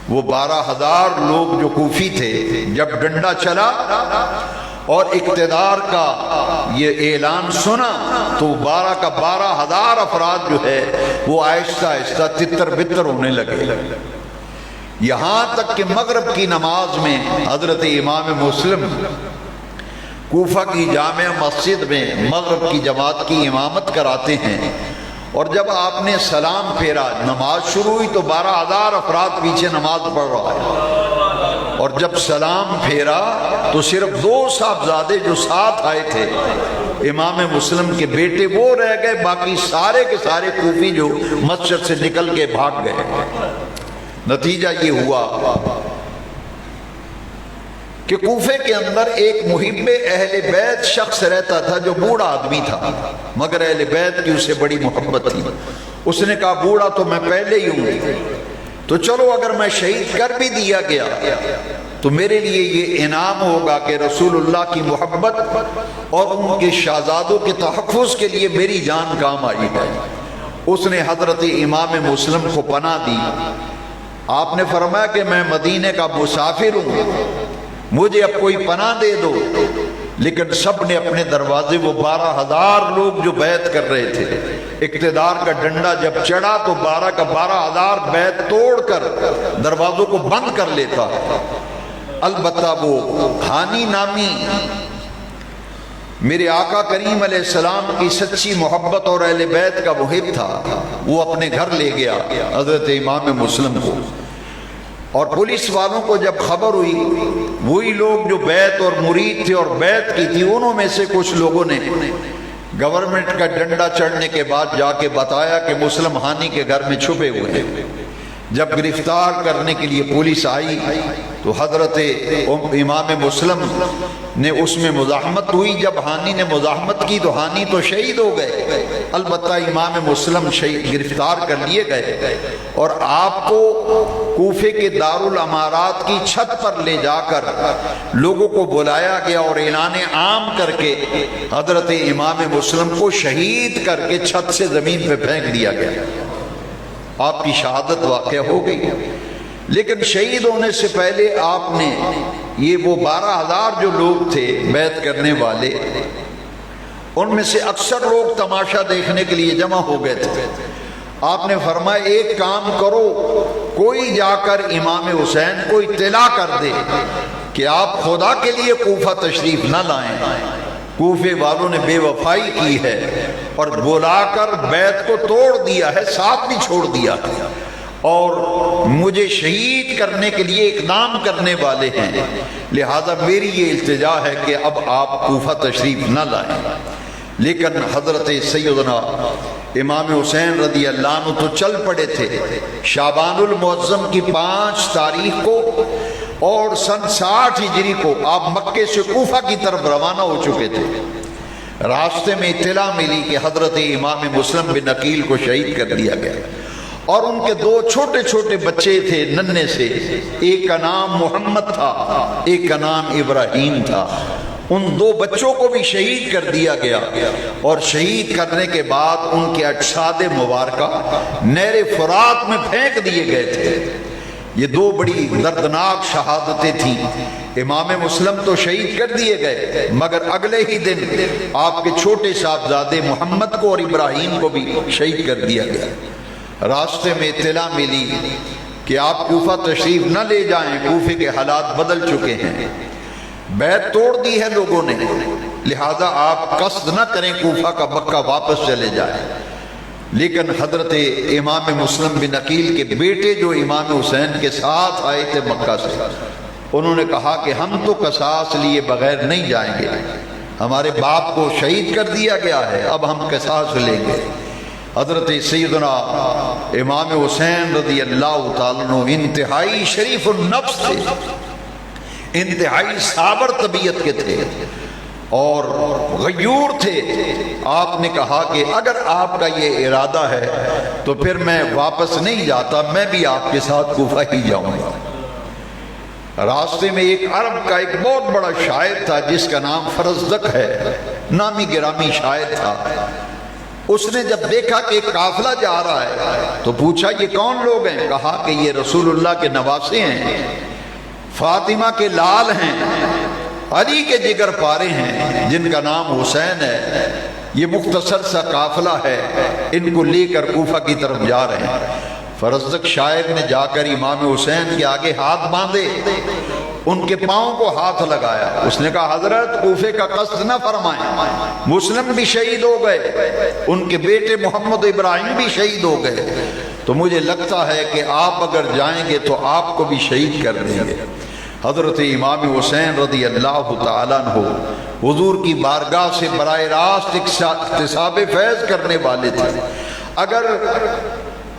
وہ 12,000 لوگ جو کوفی تھے، جب ڈنڈا چلا اور اقتدار کا یہ اعلان سنا تو 12,000 افراد جو ہے وہ آہستہ آہستہ تتر بتر ہونے لگے، یہاں تک کہ مغرب کی نماز میں حضرت امام مسلم کوفہ کی جامع مسجد میں مغرب کی جماعت کی امامت کراتے ہیں، اور جب آپ نے سلام پھیرا، نماز شروع ہوئی تو 12,000 افراد پیچھے نماز پڑھ رہا ہے، اور جب سلام پھیرا تو صرف 2 صاحبزادے جو ساتھ آئے تھے امام مسلم کے بیٹے وہ رہ گئے، باقی سارے کے سارے کوفی جو مسجد سے نکل کے بھاگ گئے۔ نتیجہ یہ ہوا کہ کوفے کے اندر ایک محب اہل بیت شخص رہتا تھا جو بوڑھا آدمی تھا، مگر اہل بیت کی اسے بڑی محبت تھی۔ اس نے کہا بوڑھا تو میں پہلے ہی ہوں، تو چلو اگر میں شہید کر بھی دیا گیا تو میرے لیے یہ انعام ہوگا کہ رسول اللہ کی محبت اور ان کے شہزادوں کے تحفظ کے لیے میری جان کام آئی ہے۔ اس نے حضرت امام مسلم کو پناہ دی۔ آپ نے فرمایا کہ میں مدینے کا مسافر ہوں، مجھے اب کوئی پناہ دے دو، لیکن سب نے اپنے دروازے، وہ 12,000 لوگ جو بیعت کر رہے تھے، اقتدار کا ڈنڈا جب چڑھا تو 12,000 بیعت توڑ کر دروازوں کو بند کر لیتا۔ البتہ وہ ہانی نامی میرے آقا کریم علیہ السلام کی سچی محبت اور اہل بیت کا محب تھا، وہ اپنے گھر لے گیا حضرت امام مسلم کو، اور پولیس والوں کو جب خبر ہوئی، وہی لوگ جو بیعت اور مرید تھے اور بیعت کی تھی، انہوں میں سے کچھ لوگوں نے گورنمنٹ کا ڈنڈا چڑھنے کے بعد جا کے بتایا کہ مسلم ہانی کے گھر میں چھپے ہوئے ہیں۔ جب گرفتار کرنے کے لیے پولیس آئی تو حضرت امام مسلم نے اس میں مزاحمت ہوئی۔ جب ہانی نے مزاحمت کی تو ہانی تو شہید ہو گئے، البتہ امام مسلم گرفتار کر لیے گئے، اور آپ کو کوفے کے دارالامارات کی چھت پر لے جا کر لوگوں کو بلایا گیا اور اعلان عام کر کے حضرت امام مسلم کو شہید کر کے چھت سے زمین پہ پھینک دیا گیا۔ آپ کی شہادت واقع ہو گئی، لیکن شہید ہونے سے پہلے آپ نے یہ وہ 12,000 جو لوگ تھے بیعت کرنے والے، ان میں سے اکثر لوگ تماشا دیکھنے کے لیے جمع ہو گئے تھے۔ آپ نے فرمایا ایک کام کرو، کوئی جا کر امام حسین کو اطلاع کر دے کہ آپ خدا کے لیے کوفہ تشریف نہ لائیں۔ کوفے والوں نے بے وفائی کی ہے اور بلا کر بیعت کو توڑ دیا ہے، ساتھ بھی چھوڑ دیا ہے، اور مجھے شہید کرنے کے لیے اقدام کرنے والے ہیں، لہذا میری یہ التجا ہے کہ اب آپ کوفہ تشریف نہ لائیں۔ لیکن حضرت سیدنا امام حسین رضی اللہ عنہ تو چل پڑے تھے۔ شعبان المعظم کی 5 تاریخ کو اور سن 60 ہجری کو آپ مکے سے کوفہ کی طرف روانہ ہو چکے تھے۔ راستے میں اطلاع ملی کہ حضرت امام مسلم بن عقیل کو شہید کر دیا گیا، اور ان کے 2 چھوٹے چھوٹے بچے تھے ننھے سے، ایک کا نام محمد تھا، ایک کا نام ابراہیم تھا۔ ان 2 بچوں کو بھی شہید کر دیا گیا، اور شہید کرنے کے بعد ان کے اجساد مبارکہ نہر فرات میں پھینک دیے گئے تھے۔ یہ 2 بڑی دردناک شہادتیں تھیں۔ امام مسلم تو شہید کر دیے گئے، مگر اگلے ہی دن آپ کے چھوٹے صاحبزادے محمد کو اور ابراہیم کو بھی شہید کر دیا گیا۔ راستے میں اطلاع ملی کہ آپ کوفہ تشریف نہ لے جائیں، کوفے کے حالات بدل چکے ہیں، بیعت توڑ دی ہے لوگوں نے، لہذا آپ قصد نہ کریں کوفہ کا، مکہ واپس چلے جائیں۔ لیکن حضرت امام مسلم بن عقیل کے بیٹے جو امام حسین کے ساتھ آئے تھے مکہ سے، انہوں نے کہا کہ ہم تو قصاص لیے بغیر نہیں جائیں گے، ہمارے باپ کو شہید کر دیا گیا ہے، اب ہم قصاص لیں گے۔ حضرت سیدنا امام حسین رضی اللہ تعالیٰ عنہ انتہائی شریف النفس تھے، انتہائی صابر طبیعت کے تھے اور غیور تھے۔ آپ نے کہا کہ اگر آپ کا یہ ارادہ ہے تو پھر میں واپس نہیں جاتا، میں بھی آپ کے ساتھ کوفہ ہی جاؤں گا۔ راستے میں ایک عرب کا ایک بہت بڑا شاعر تھا جس کا نام فرزدق ہے، نامی گرامی شاعر تھا۔ اس نے جب دیکھا کہ ایک قافلہ جا رہا ہے تو پوچھا یہ کون لوگ ہیں؟ کہا کہ یہ رسول اللہ کے نواسے ہیں، فاطمہ کے لال ہیں، علی کے جگر پارے ہیں جن کا نام حسین ہے، یہ مختصر سا قافلہ ہے، ان کو لے کر کوفہ کی طرف جا رہے ہیں۔ فرزدق شاعر نے جا کر امام حسین کے آگے ہاتھ باندھے، ان کے پاؤں کو ہاتھ لگایا، اس نے کہا حضرت کوفے کا قصد نہ فرمائیں، مسلم بھی شہید ہو گئے، ان کے بیٹے محمد ابراہیم بھی شہید ہو گئے، تو مجھے لگتا ہے کہ آپ اگر جائیں گے تو آپ کو بھی شہید کر دیں گے۔ حضرت امام حسین رضی اللہ تعالیٰ عنہ حضور کی بارگاہ سے براہ راست اکتساب فیض کرنے والے تھے۔ اگر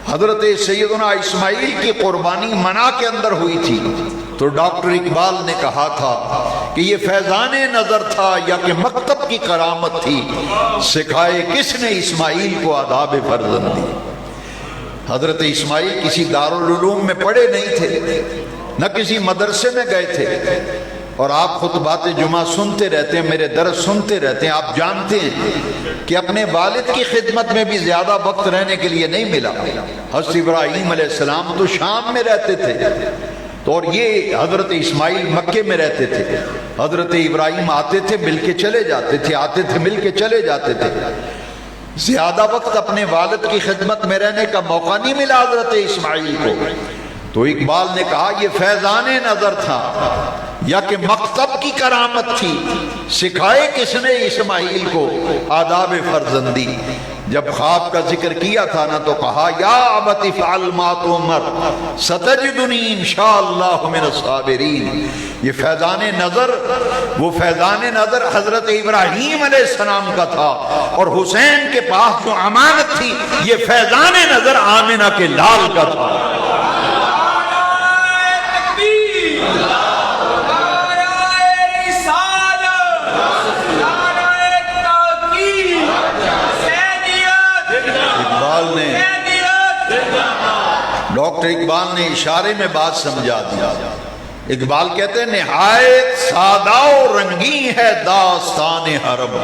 حضرت سیدنا اسماعیل کی قربانی منع کے اندر ہوئی تھی تو ڈاکٹر اقبال نے کہا تھا کہ یہ فیضان نظر تھا یا کہ مکتب کی کرامت تھی، سکھائے کس نے اسماعیل کو آداب فرزندی۔ حضرت اسماعیل کسی دارالعلوم میں پڑھے نہیں تھے، نہ کسی مدرسے میں گئے تھے، اور آپ خطبات جمعہ سنتے رہتے ہیں، میرے درس سنتے رہتے ہیں، آپ جانتے ہیں کہ اپنے والد کی خدمت میں بھی زیادہ وقت رہنے کے لیے نہیں ملا۔ حضرت ابراہیم علیہ السلام تو شام میں رہتے تھے، تو اور یہ حضرت اسماعیل مکے میں رہتے تھے۔ حضرت ابراہیم آتے تھے مل کے چلے جاتے تھے، آتے تھے مل کے چلے جاتے تھے، زیادہ وقت اپنے والد کی خدمت میں رہنے کا موقع نہیں ملا حضرت اسماعیل کو۔ تو اقبال نے کہا یہ فیضان نظر تھا یا کہ مکتب کی کرامت تھی، سکھائے کس نے اسماعیل کو آداب فرزندی۔ جب خواب کا ذکر کیا تھا نا تو کہا یا ابت افعل ما تؤمر ستجدنی انشاءاللہ من الصابرین۔ یہ فیضان نظر، وہ فیضان نظر حضرت ابراہیم علیہ السلام کا تھا، اور حسین کے پاس جو امانت تھی یہ فیضان نظر آمنہ کے لال کا تھا۔ ڈاکٹر اقبال نے اشارے میں بات سمجھا دیا۔ اقبال کہتے ہیں نہایت سادہ و رنگی ہے داستان حرم،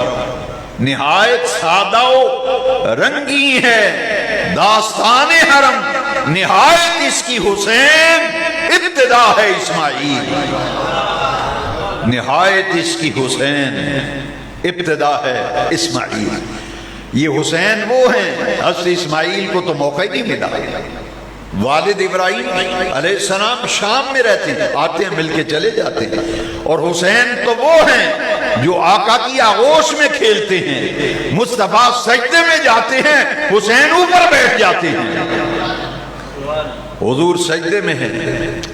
نہایت سادہ و رنگی ہے داستان حرم، نہایت اس کی حسین ابتدا ہے اسماعیل، نہایت اس کی حسین ابتدا ہے اسماعیل۔ یہ حسین وہ ہیں، حضرت اسماعیل کو تو موقع ہی نہیں ملا۔ والد ابراہیم علیہ السلام شام میں رہتے ہیں، آتے ہیں مل کے چلے جاتے ہیں، اور حسین تو وہ ہیں جو آقا کی آغوش میں کھیلتے ہیں، مصطفیٰ سجدے میں جاتے ہیں حسین اوپر بیٹھ جاتے ہیں۔ حضور سجدے میں ہیں،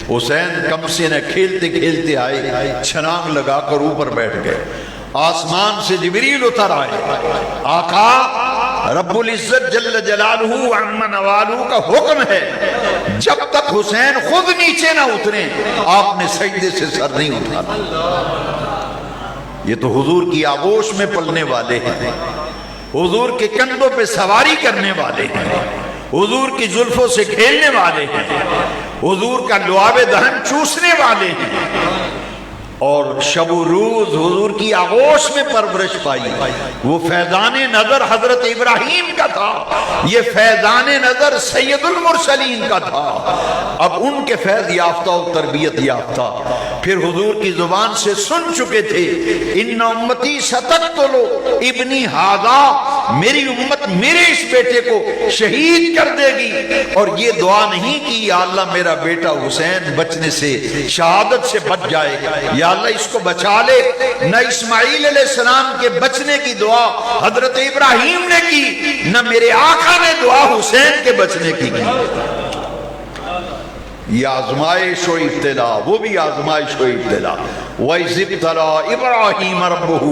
حسین کمسے نے کھیلتے کھیلتے آئے، چھلانگ لگا کر اوپر بیٹھ گئے۔ آسمان سے جبریل اتر آئے، آقا رب العزت جل جلالہ عم نوالہ کا حکم ہے جب تک حسین خود نیچے نہ اتریں آپ نے سجدے سے سر نہیں اٹھانا۔ یہ تو حضور کی آغوش میں پلنے والے ہیں، حضور کے کندھوں پہ سواری کرنے والے ہیں، حضور کی زلفوں سے کھیلنے والے ہیں، حضور کا لعاب دہن چوسنے والے ہیں، اور شب و روز حضور کی آغوش میں پرورش پائی۔ وہ فیضان نظر حضرت ابراہیم کا تھا، یہ فیضان نظر سید المرسلین کا تھا۔ اب ان کے فیض یافتہ و تربیت یافتہ پھر حضور کی زبان سے سن چکے تھے، ان امتی ستقتل ابنی ھذا، میری امت میرے اس بیٹے کو شہید کر دے گی، اور یہ دعا نہیں کی یا اللہ میرا بیٹا حسین بچنے سے، شہادت سے بچ جائے، یا اللہ اس کو بچا لے۔ نہ اسماعیل علیہ السلام کے بچنے کی دعا حضرت ابراہیم نے کی، نہ میرے آقا نے دعا حسین کے بچنے کی کی۔ یہ آزمائش و ابتلا، وہ بھی آزمائش و ابتلا۔ وَإِذِ ابْتَلَىٰ إِبْرَاهِيمَ رَبُّهُ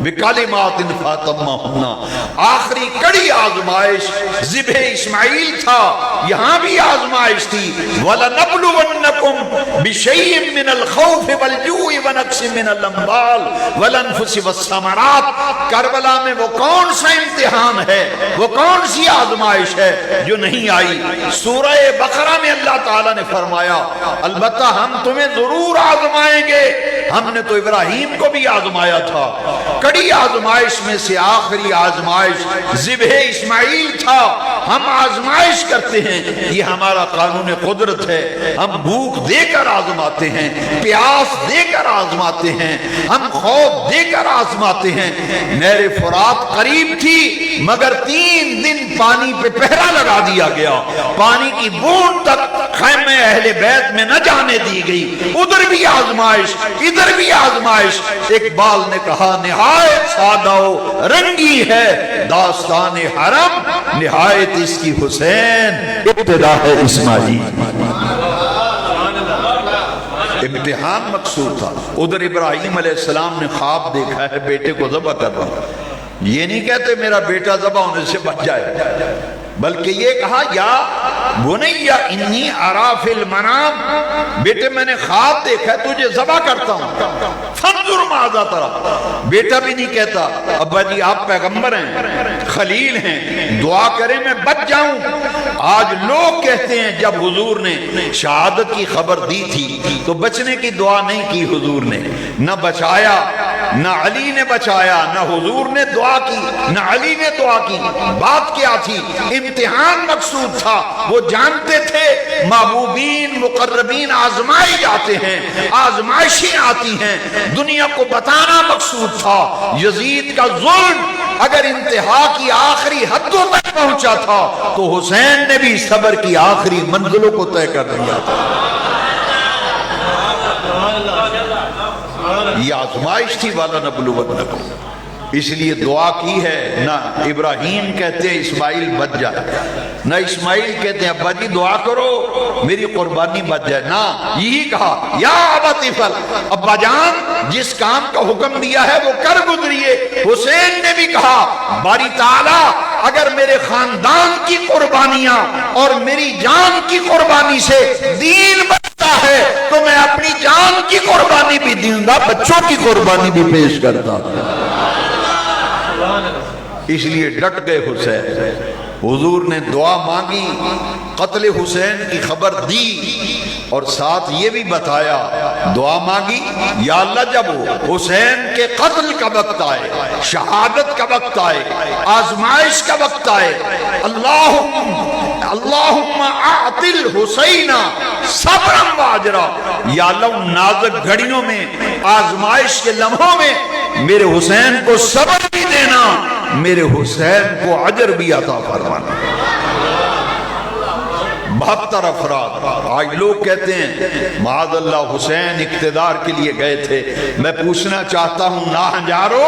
بِكَلِمَاتٍ فَأَتَمَّهُنَّ، آخری کڑی آزمائش ذبح اسماعیل تھا، یہاں بھی آزمائش تھی۔ وَلَنَبْلُوَنَّكُمْ بِشَيْءٍ مِّنَ الْخَوْفِ وَالْجُوعِ وَنَقْصٍ مِّنَ الْأَمْوَالِ وَالْأَنفُسِ وَالثَّمَرَاتِ۔ کربلا میں وہ کون سا امتحان ہے، وہ کون سی آزمائش ہے جو نہیں آئی؟ سورہ بقرہ میں اللہ تعالیٰ نے فرمایا البتہ ہم تمہیں ضرور آزمائیں گے، ہم نے تو ابراہیم کو بھی آزمایا تھا، کڑی آزمائش میں سے آخری آزمائش ذبح اسماعیل تھا۔ ہم آزمائش کرتے ہیں، یہ ہمارا قانون قدرت ہے، ہم بھوک دے کر آزماتے ہیں، پیاس دے کر آزماتے ہیں، ہم خوف دے کر آزماتے ہیں۔ نہر فرات قریب تھی مگر 3 دن پانی پہ پہرا لگا دیا گیا، پانی کی بوند تک خیمہ اہل بیت میں نہ جانے دی گئی، ادھر بھی آزمائش ادھر بھی آزمائش۔ اقبال نے کہا نہایت سادہ و رنگی ہے داستان حرم، نہایت اس کی حسین ابتدا ہے اسماعیل۔ امتحان مقصود تھا۔ ادھر ابراہیم علیہ السلام نے خواب دیکھا ہے بیٹے کو ذبح کر رہا ہوں، یہ نہیں کہتے میرا بیٹا ذبح ہونے سے بچ جائے، بلکہ یہ کہا یا بنی انی ارا فی المنام، بیٹے میں نے خواب دیکھا ہے تجھے ذبح کرتا ہوں، فانظر ماذا ترى۔ بیٹا بھی نہیں کہتا ابا جی آپ پیغمبر ہیں، خلیل ہیں، دعا کریں میں بچ جاؤں۔ آج لوگ کہتے ہیں جب حضور نے شہادت کی خبر دی تھی تو بچنے کی دعا نہیں کی حضور نے، نہ بچایا، نہ علی نے بچایا، نہ حضور نے دعا کی، نہ علی نے دعا کی۔ بات کیا تھی؟ امتحان مقصود تھا۔ وہ جانتے تھے محبوبین مقربین آزمائے جاتے ہیں، آزمائشیں آتی ہیں، دنیا کو بتانا مقصود تھا۔ یزید کا ظلم اگر انتہا کی آخری حدوں تک پہنچا تھا تو حسین نے بھی صبر کی آخری منزلوں کو طے کر دیا تھا۔ یہ آزمائش تھی والا نبلونکم، اس لیے دعا کی ہے۔ نہ ابراہیم کہتے ہیں اسماعیل بچ جائے، نہ اسماعیل کہتے ہیں ابا جی دعا کرو میری قربانی بچ جائے، نہ یہی کہا یا ابت افعل، ابا جان جس کام کا حکم دیا ہے وہ کر گزریے۔ حسین نے بھی کہا باری تعالیٰ اگر میرے خاندان کی قربانیاں اور میری جان کی قربانی سے دین بچتا ہے تو میں اپنی جان کی قربانی بھی دوں گا، بچوں کی قربانی بھی پیش کرتا۔ اس لیے ڈٹ گئے حسین۔ حضور نے دعا مانگی، قتل حسین کی خبر دی اور ساتھ یہ بھی بتایا، دعا مانگی یا اللہ جب حسین کے قتل کا وقت آئے، شہادت کا وقت آئے، آزمائش کا وقت آئے، اللہم اعطل حسین صبرا واجرا، یا اللہ ان نازک گھڑیوں میں، آزمائش کے لمحوں میں میرے حسین کو صبر بھی دینا، میرے حسین کو اجر بھی عطا فرمانا۔ 72 افراد۔ آج لوگ کہتے ہیں معاذ اللہ حسین اقتدار کے لیے گئے تھے۔ میں پوچھنا چاہتا ہوں ناہنجارو،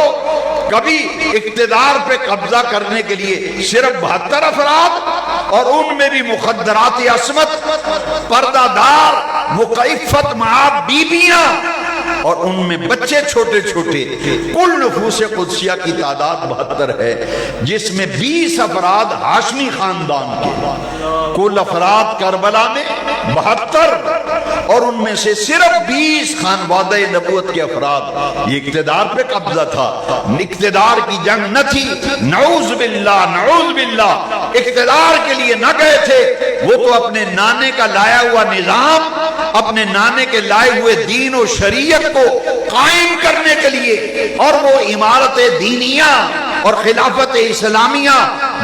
کبھی اقتدار پہ قبضہ کرنے کے لیے صرف 72 افراد اور ان میں بھی مخدرات عصمت، پردہ دار، مقیفت معاب بیبیاں اور ان میں بچے چھوٹے چھوٹے، کل نفوس قدسیہ کی تعداد 72 ہے، جس میں 20 افراد ہاشمی خاندان کے، کل افراد کربلا میں 72 اور ان میں سے صرف 20 خانوادہ نبوت کے افراد۔ یہ اقتدار پہ قبضہ تھا، اقتدار کی جنگ نہ تھی، نعوذ باللہ نعوذ باللہ، اقتدار کے لیے نہ گئے تھے، وہ تو اپنے نانے کا لایا ہوا نظام، اپنے نانے کے لائے ہوئے دین و شریعت کو قائم کرنے کے لیے، اور وہ عمارت دینیہ اور خلافت اسلامیہ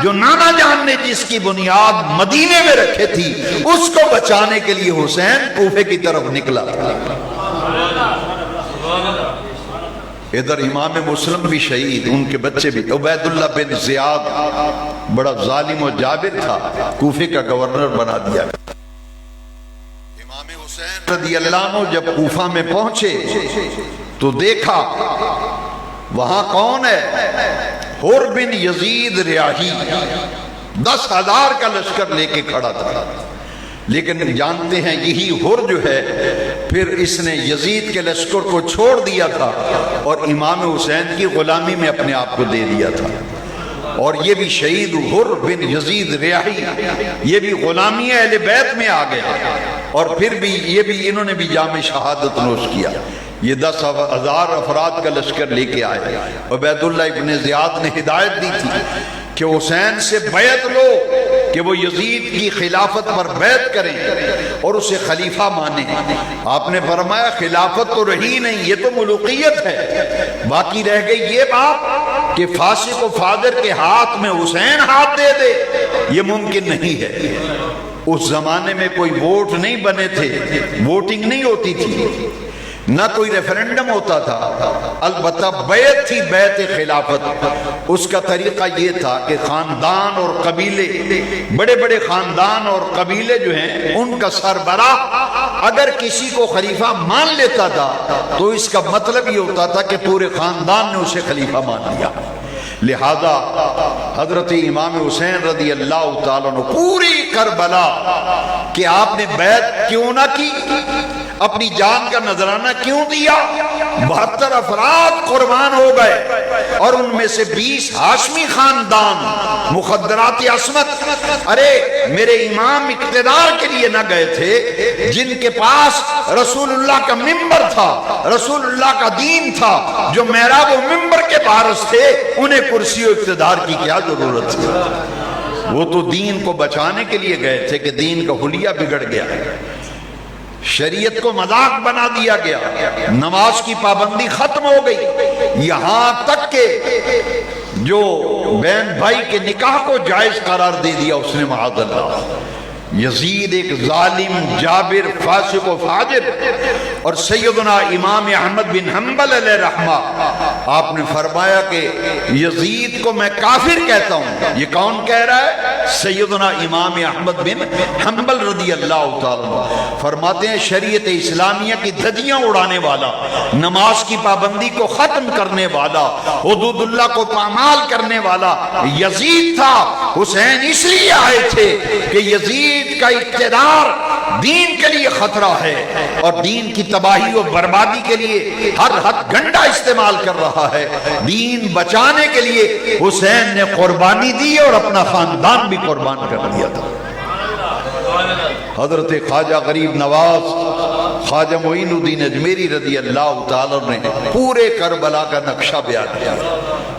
جو نانا جان نے جس کی بنیاد مدینے میں رکھے تھی، اس کو بچانے کے لیے حسین کوفے کی طرف نکلا۔ ادھر امام مسلم بھی شہید، ان کے بچے بھی۔ عبید اللہ بن زیاد بڑا ظالم و جابر تھا، کوفے کا گورنر بنا دیا۔ امام حسین رضی اللہ عنہ جب کوفہ میں پہنچے تو دیکھا وہاں کون ہے؟ حر بن یزید ریاحی 10,000 کا لشکر لے کے کھڑا تھا، لیکن جانتے ہیں یہی حر جو ہے پھر اس نے یزید کے لشکر کو چھوڑ دیا تھا اور امام حسین کی غلامی میں اپنے آپ کو دے دیا تھا، اور یہ بھی شہید حر بن یزید ریاحی، یہ بھی غلامی اہل بیت میں آ گیا، اور پھر بھی یہ بھی انہوں نے بھی جام شہادت نوش کیا۔ یہ 10,000 افراد کا لشکر لے کے آئے۔ عبید اللہ ابن زیاد نے ہدایت دی تھی کہ حسین سے بیعت لو، کہ وہ یزید کی خلافت پر بیعت کریں اور اسے خلیفہ مانیں۔ آپ نے فرمایا خلافت تو رہی نہیں، یہ تو ملوکیت ہے، باقی رہ گئی یہ بات کہ فاسق و فاجر کے ہاتھ میں حسین ہاتھ دے دے، یہ ممکن نہیں ہے۔ اس زمانے میں کوئی ووٹ نہیں بنے تھے، ووٹنگ نہیں ہوتی تھی، نہ کوئی ریفرنڈم ہوتا تھا، البتہ بیعت تھی، بیعت خلافت۔ اس کا طریقہ یہ تھا کہ خاندان اور قبیلے، بڑے بڑے خاندان اور قبیلے جو ہیں ان کا سربراہ اگر کسی کو خلیفہ مان لیتا تھا تو اس کا مطلب یہ ہوتا تھا کہ پورے خاندان نے اسے خلیفہ مان لیا۔ لہذا حضرت امام حسین رضی اللہ تعالیٰ عنہ پوری کربلا کہ آپ نے بیعت کیوں نہ کی، اپنی جان کا نذرانہ کیوں دیا، 72 افراد قربان ہو گئے اور ان میں سے 20 ہاشمی خاندان مخدرات عصمت۔ ارے میرے امام اقتدار کے لیے نہ گئے تھے، جن کے پاس رسول اللہ کا ممبر تھا، رسول اللہ کا دین تھا، جو محراب و ممبر کے وارث تھے، انہیں کرسی و اقتدار کی کیا ضرورت تھی؟ وہ تو دین کو بچانے کے لیے گئے تھے کہ دین کا حلیہ بگڑ گیا، شریعت کو مذاق بنا دیا گیا، نماز کی پابندی ختم ہو گئی، یہاں تک کہ جو بہن بھائی کے نکاح کو جائز قرار دے دیا اس نے، معاذ اللہ۔ یزید ایک ظالم، جابر، فاسق و فاجر، اور سیدنا امام احمد بن حنبل علیہ رحمہ آپ نے فرمایا کہ یزید کو میں کافر کہتا ہوں۔ یہ کون کہہ رہا ہے؟ سیدنا امام احمد بن حنبل رضی اللہ تعالیٰ فرماتے ہیں شریعت اسلامیہ کی دھجیاں اڑانے والا، نماز کی پابندی کو ختم کرنے والا، حدود اللہ کو پامال کرنے والا یزید تھا۔ حسین اس لیے آئے تھے کہ یزید کا اقتدار دین کے لیے خطرہ ہے اور دین کی تباہی و بربادی کے لیے ہر ہتھ گنڈا استعمال کر رہا ہے۔ دین بچانے کے لیے حسین نے قربانی دی اور اپنا خاندان بھی قربان کر دیا تھا۔ حضرت خواجہ غریب نواز خواجہ معین الدین اجمیری رضی اللہ تعالیٰ نے پورے کربلا کا نقشہ بیان کیا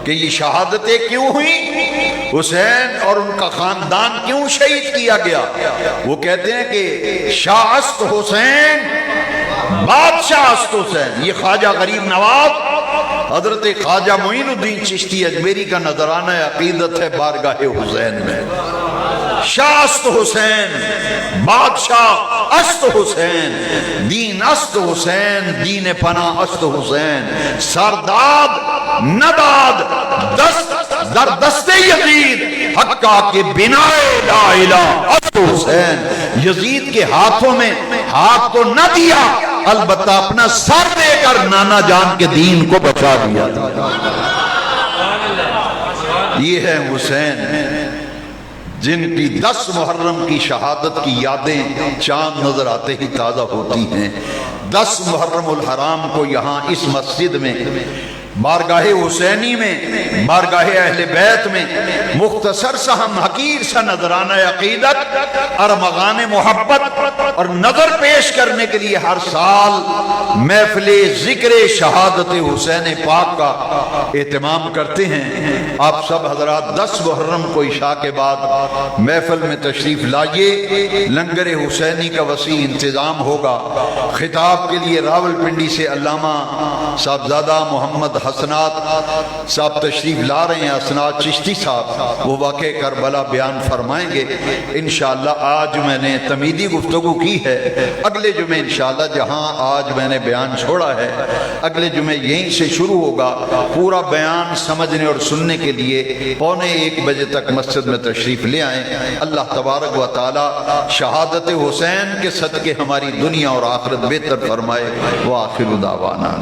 کہ یہ شہادتیں کیوں ہوئیں، حسین اور ان کا خاندان کیوں شہید کیا گیا۔ وہ کہتے ہیں کہ شاہ است حسین، بادشاہ است حسین۔ یہ خواجہ غریب نواز حضرت خواجہ معین الدین چشتی اجمیری کا نذرانہ عقیدت ہے بارگاہ حسین میں۔ شاہ است حسین، بادشاہ است حسین، دین است حسین، دین پناہ است حسین، سرداد نداد دست در دست یزید حقا کے بنا لا الہ است حسین۔ یزید کے ہاتھوں میں ہاتھ تو نہ دیا، البتہ اپنا سر دے کر نانا جان کے دین کو بچا دیا تھا۔ یہ ہے حسین جن کی 10 محرم کی شہادت کی یادیں چاند نظر آتے ہی تازہ ہوتی ہیں۔ 10 محرم الحرام کو یہاں اس مسجد میں، بارگاہ حسینی میں، بارگاہ اہل بیت میں مختصر سا ہم حقیر سا نذرانہ عقیدت، ارمغان محبت اور نظر پیش کرنے کے لیے ہر سال محفل ذکر شہادت حسین پاک کا اہتمام کرتے ہیں۔ آپ سب حضرات 10 محرم کو عشاء کے بعد محفل میں تشریف لائیے، لنگر حسینی کا وسیع انتظام ہوگا۔ خطاب کے لیے راولپنڈی سے علامہ صاحبزادہ محمد حسنات صاحب تشریف لا رہے ہیں، حسنات چشتی صاحب، وہ واقع کربلا بیان فرمائیں گے انشاءاللہ۔ آج میں نے تمیدی گفتگو کی ہے، اگلے جمعے انشاءاللہ جہاں آج میں نے بیان چھوڑا ہے اگلے جمعے یہیں سے شروع ہوگا۔ پورا بیان سمجھنے اور سننے کے لیے 12:45 بجے تک مسجد میں تشریف لے آئیں۔ اللہ تبارک و تعالی شہادت حسین کے صدقے ہماری دنیا اور آخرت بہتر فرمائے۔ وآخر دعوانا